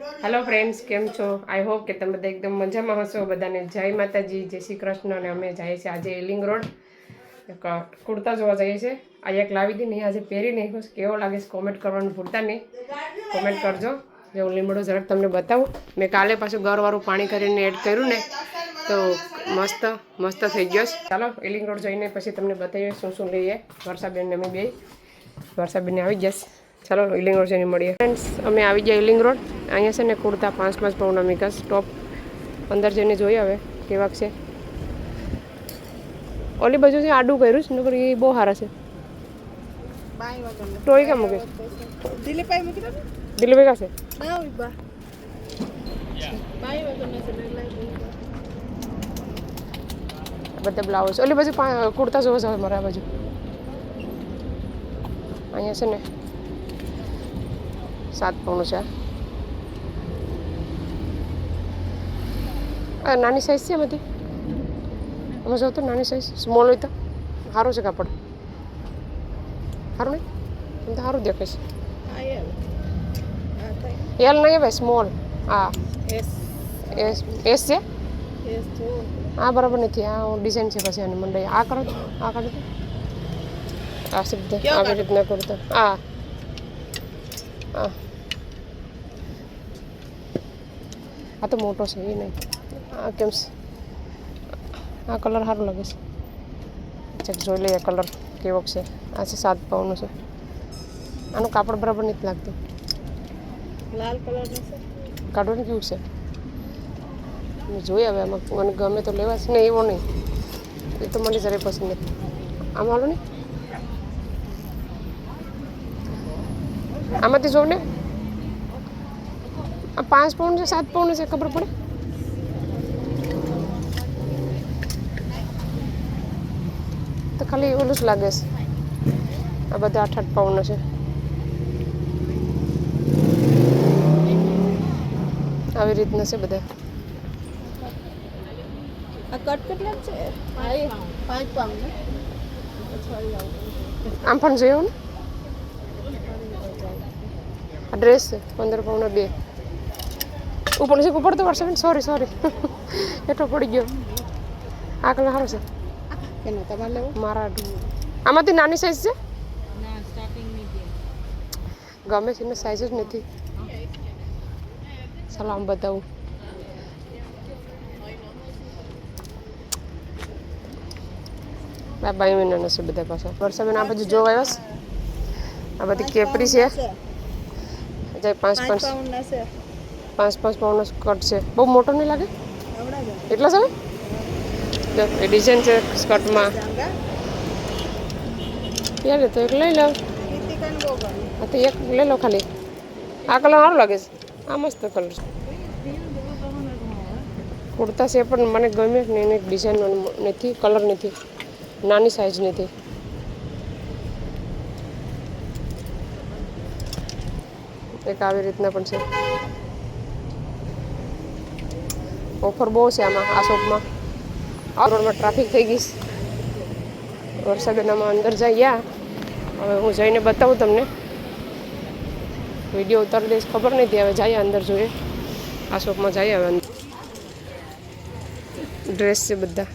Hello friends came छो I hope के तमे બધા એકદમ મજામાં હશો બધાને જય માતાજી જય શ્રી કૃષ્ણ અને અમે જઈએ છીએ આજે એલિંગ રોડ કુર્તા જોવા જઈએ છીએ આ એક લાવી દી નહીં આજે પહેરી નહીં ખુશ કેવો લાગે છે કોમેન્ટ કરવાનું ભૂલતા નહીં કોમેન્ટ કરજો જે હું લીમડો જરાક તમને બતાવું મેં કાલે પાછું ગરવાળું પાણી કરીને એડ કર્યું ને તો મસ્ત મસ્ત થઈ ગયો છે ચાલો એલિંગ રોડ જઈને પછી તમને બતાવીએ શું શું લઈએ વર્ષાબેન અમે બે વર્ષાબેન આવી જશે ચાલો એલિંગ રોડ જઈને મળીએ ફ્રેન્ડ્સ અમે આવી ગયા એલિંગ રોડ અહીંયા છે ને કુર્તા 5-5 પાઉન્ડના મિકાસ ટોપ અંદર જઈને જોઈએ હવે કેવાક છે ઓલી બાજુ છે આડું કર્યું છે નકર એ બહુ સારા છે ટોય કેમ મૂકે દિલીપભાઈ મૂકી દો દિલીપભાઈ કાશે ના ઉભા બાય વગરના છે બધા બ્લાઉઝ ઓલી બાજુ કુર્તા જોવો છે મારા બાજુ અહીંયા છે ને 7 પાઉન્ડ છે નાની સાઈઝ છે એમાંથી અમે જો તો નાની સાઈઝ સ્મોલ હોય તો સારું છે કાપડ સારું નહીં એમ તો સારું દેખાય છે એલ નહીં ભાઈ સ્મોલ હા એસ એસ છે હા બરાબર નથી આ ડિઝાઇન છે પછી આની મંડાઈ આ કરો આ કાઢો આ શબ્દ આવી રીતના કરતો હા હા આ તો મોટો છે એ નહીં આ કેમ આ કલર સારું લાગે છે ચેક જોઈ લઈએ કલર કેવો છે આ છે 7 પાઉન્ડનું છે આનું કાપડ બરાબર નથી લાગતું લાલ કલરનું છે કાઢવાનું કેવું છે જોઈએ હવે આમાં મને ગમે તો લેવા છે ને એવો નહીં એ તો મને જરાય પસંદ નથી આમાં હાલો નહીં આમાંથી જોઉં ને આ 5 પાઉન્ડ છે 7 પાઉન્ડ છે ખબર પડે તો ખાલી ઓલું જ લાગે છે આ બધા 8-8 પાઉન્ડ છે આવી રીતના છે બધા આ કટ કેટલા છે 5 પાઉન્ડ આમ પણ જોયો ને આ ડ્રેસ છે 15 પાઉન્ડના 2 ઉપર છે ઉપર તો વર્ષે સોરી એટલો પડી ગયો આ કલર સારો છે કેનો તમારે લેવો મારા આમાંથી નાની સાઈઝ છે ના સ્ટાર્ટિંગ ની ગમે છે ને સાઈઝ જ નથી ચાલો આમ બતાવું બાય મહિનાના છે બધા પાછા વર્ષાબેન આ બધું જોવા આવ્યા છે આ બધી કેપરી છે જાય 5 પાઉન્ડના છે 5 પાઉન્ડનો સ્કર્ટ છે બહુ મોટો નહીં લાગે એટલા છે જો એ ડિઝાઇન છે સ્કર્ટમાં યાર તો એક લઈ લો હા તો એક લઈ લો ખાલી આ કલર સારું લાગે છે આ મસ્ત કલર છે કુર્તા છે પણ મને ગમે ને એને ડિઝાઇન નથી કલર નથી નાની સાઈઝ નથી એક આવી રીતના પણ છે ઓફર બહુ છે આમાં આ શોપમાં આ રોડમાં ટ્રાફિક થઈ ગઈ વર્ષાબેનામાં અંદર જઈએ હવે હું જઈને બતાવું તમને વિડીયો ઉતારી દઈશ ખબર નથી હવે જઈએ અંદર જોઈએ આ શોપમાં જઈએ હવે અંદર ડ્રેસ છે બધા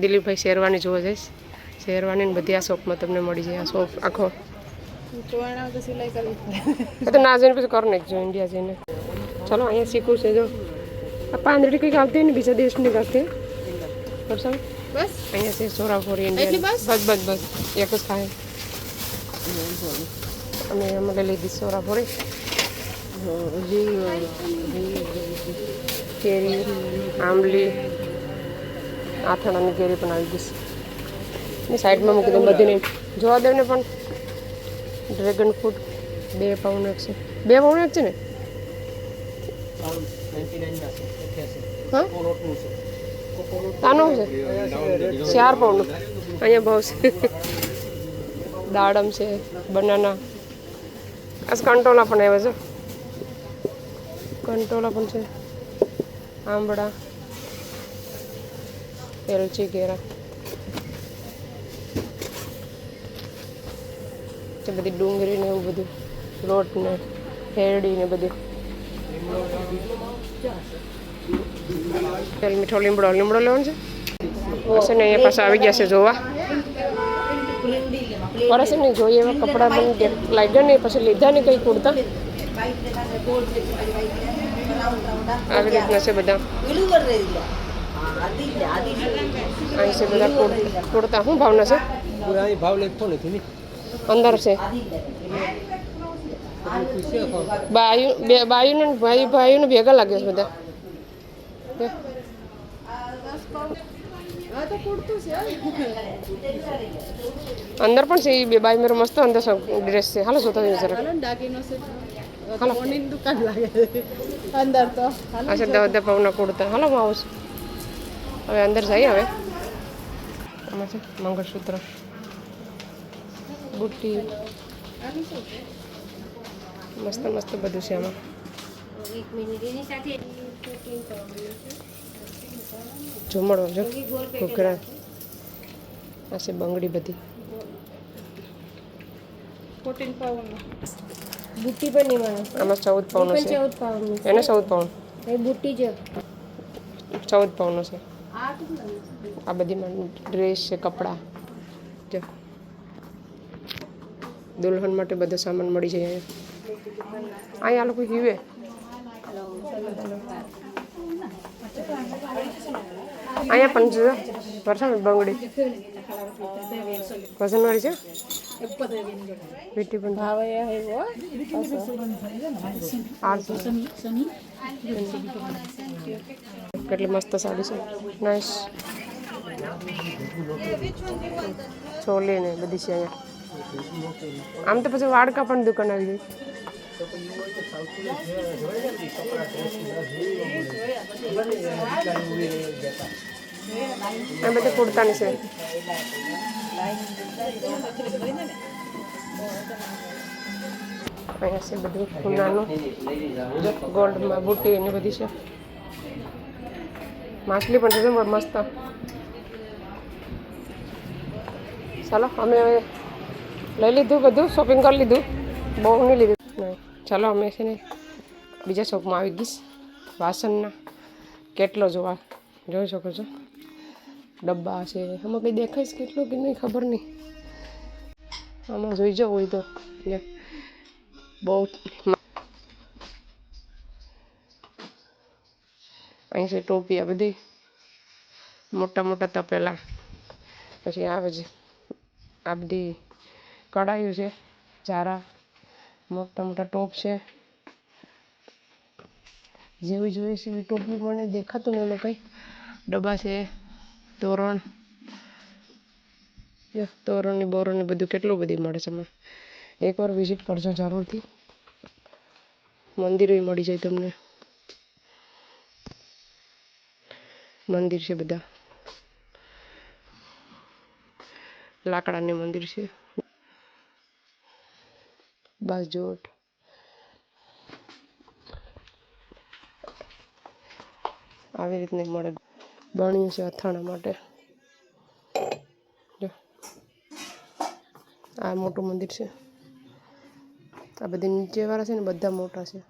દિલીપભાઈ શેરવાની જોવા જઈશ શેરવાની ને બધી આ શોપમાં તમને મળી જાય આ શોપ આખો તો ના જઈને પછી કર નાખજો ઇન્ડિયા જઈને ચલો અહીંયા શીખવું છે જો આ પાંદડી કંઈક આવતી હોય ને બીજા દેશની આવતી બસ અહીંયા છે સોરાફોરી ઇન્ડિયા બસ એક જ ખાય અમે એમાં લઈ લીધી સોરાફોરી કેરી આંબલી આથાણાની કેરી પણ આવી ગઈ છે સાઈડમાં મૂકી દઉં બધીને જોવા દેવ ને પણ ડ્રેગન ફ્રૂટ 2 પાઉન્ડ એક છે 2 પાઉન્ડ એક છે ને હા આનો છે 4 પાઉન્ડ અહીંયા ભાવ છે દાડમ છે બનાના આ કંટોલા પણ આવ્યા છે કંટોલા પણ છે આંબળા એલચી કેરા બધી ડુંગળી ને એવું બધું લોટ ને હેરડી ને બધું ચાલ મીઠો લીમડો લેવાનો છે હશે ને અહીંયા પાસે આવી ગયા છે જોવા પરસે નહીં જોઈએ એવા કપડાં મને લાગ્યા નહીં પછી લીધા નહીં કંઈ કુર્તા આવી રીતના છે બધા અહીં છે બધા કુર્તા શું ભાવના છે ભાવ લખતો નથી અંદર છે ભાઈઓને ભેગા લાગે છે બધા અંદર પણ છે એ બે બાઈ મેરો મસ્ત અંદર ડ્રેસ છે હાલો જોતા જઈએ જરા હાલો દુકાન લાગે અંદર તો અચ્છા 10 પાઉના કુર્તા હાલો હું આવું છું હવે અંદર જઈએ હવે આમાં છે મંગળસૂત્ર બુટ્ટી મસ્ત મસ્ત બધું છે આમાં ઝુમડો જો ઘૂઘરા આ છે બંગડી બધી 14 પાઉન્ડ બુટ્ટી પણ નહીં મળે આમાં 14 પાઉન્ડ છે 14 પાઉન્ડ એને 14 પાઉન્ડ એ બુટ્ટી છે 14 પાઉન્ડ છે આ બધી ડ્રેસ છે કપડાં જો દુલ્હન માટે બધો સામાન મળી જાય અહીંયા લોકો હીવે અહીંયા પણ જો વરસાદ બંગડી વજનવાળી છે વીટી પણ ભાવે કેટલી મસ્ત સાડી છે નાઈસ ચોલી ને બધી છે અહીંયા આમ તો પછી વાડકા પણ દુકાન આવી ગઈ આ બધા કુર્તાની છે અહીંયા છે બધું ખૂનાનું ગોલ્ડમાં બુટ્ટી એની બધી છે માછલી પણ છે મસ્ત ચાલો અમે હવે લઈ લીધું બધું શોપિંગ કરી લીધું બહુ નહીં લીધું નહીં ચાલો અમે છે ને બીજા શોપમાં આવી ગઈશ વાસણના કેટલો જોવા જોઈ શકો છો ડબ્બા છે આમાં કંઈ દેખાઈશ કેટલું કે નહીં ખબર નહીં આમાં જોઈ જાવ હોય તો બહુ અહીં છે ટોપી આ બધી મોટા મોટા તપેલા પછી આવે છે આ બધી કડાઈઓ છે ચારા મોટા મોટા ટોપ છે જેવી જોઈએ છે એવી ટોપી મને દેખાતું નહીં કંઈ ડબ્બા છે તોરણ તોરણની બોરણની બધું કેટલું બધી મળે છે મને એકવાર વિઝિટ કરજો જરૂરથી મંદિરો મળી જાય તમને મંદિર છે બધા લાકડાની મંદિર છે બાજોટ આવી રીતની મળે બન્યું છે અથાણા માટે જો આ મોટું મંદિર છે આ બધી નીચેવાળા છે ને બધા મોટા છે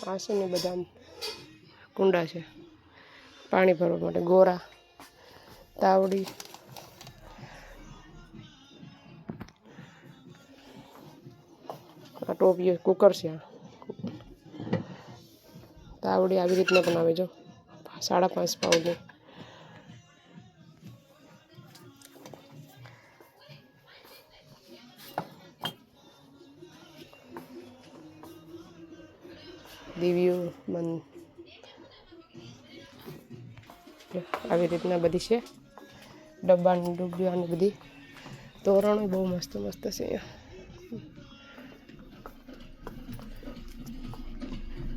આ છે ને બધા કુંડા છે પાણી ભરવા માટે ગોરા તાવડી આ ટોપીઓ કુકર છે આ તાવડી આવી રીતના બનાવે જો 5.5 પાઉની દીવીઓ આવી રીતના બધી છે ડબ્બાની ડુબ્બીઓની બધી તોરણો બહુ મસ્ત મસ્ત છે અહીંયા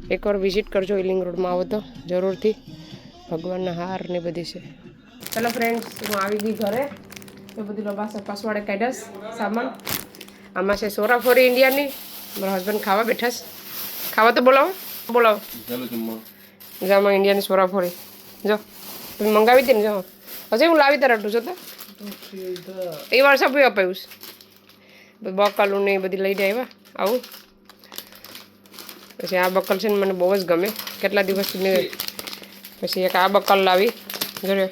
એકવાર વિઝિટ કરજો ઇલિંગ રોડમાં આવો તો જરૂરથી ભગવાનના હાર ને બધી છે ચલો ફ્રેન્ડ્સ હું આવી ગઈ ઘરે એ બધું લબાસ પાસવાડે કાઢ્યાસ સામાન આમાં છે સોરાફોરી ઇન્ડિયાની મારા હસબન્ડ ખાવા બેઠા છે ખાવા તો બોલાવો બોલાવો જામાં ઇન્ડિયાની સોરાફોરી જો તમે મંગાવી હતી ને જો હજી હું લાવી તાર અટું છો તો એ વર્ષ આપી અપાયું બકલું ને એ બધી લઈને આવ્યા આવું. પછી આ બકલ છે ને મને બહુ જ ગમે, કેટલા દિવસથી મેં. પછી એક આ બકલ લાવી ઘરે.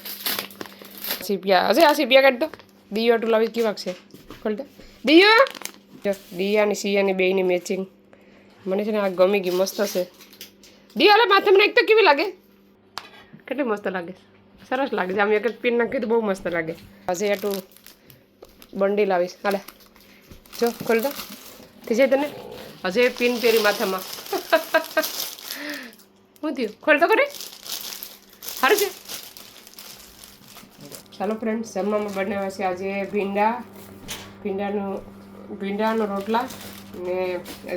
સીપિયા હશે, આ સીપિયા કાઢી દો. દિયો ટુ લાવી કેવાક છે ખોલતા દિયો. જો દિયા ને સિયાની બેયની મેચિંગ મને છે ને આ ગમી ગઈ, મસ્ત છે. દિયો હાલે માથે મને એક તો કેવી લાગે, કેટલી મસ્ત લાગે, સરસ લાગે છે. આમ એક જ પિન નાખી તો બહુ મસ્ત લાગે. હજી એટલું બંડી લાવીશ હાલે. જો ખોલ દો થઈ જાય તને. હજી પિન પહેરી માથામાં. શું થયું? ખોલ તો કરે સારું છે. ચાલો ફ્રેન્ડ્સ, જમવામાં બનાવ્યા છે આજે ભીંડાનો રોટલા ને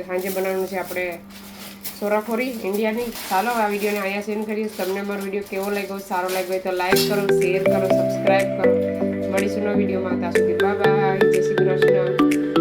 સાંજે બનાવવાનું છે આપણે સોરાફોરી ઇન્ડિયાની. ચાલો આ વિડીયોને અહીંયા સેન્ડ કરીએ. તમને મારો વિડીયો કેવો લાગ્યો, સારો લાગ્યો હોય તો લાઈક કરો, શેર કરો, સબસ્ક્રાઈબ કરો. મળીશું નવા વિડીયોમાં. ત્યાં સુધી બાય બાય, જય શ્રી કૃષ્ણ.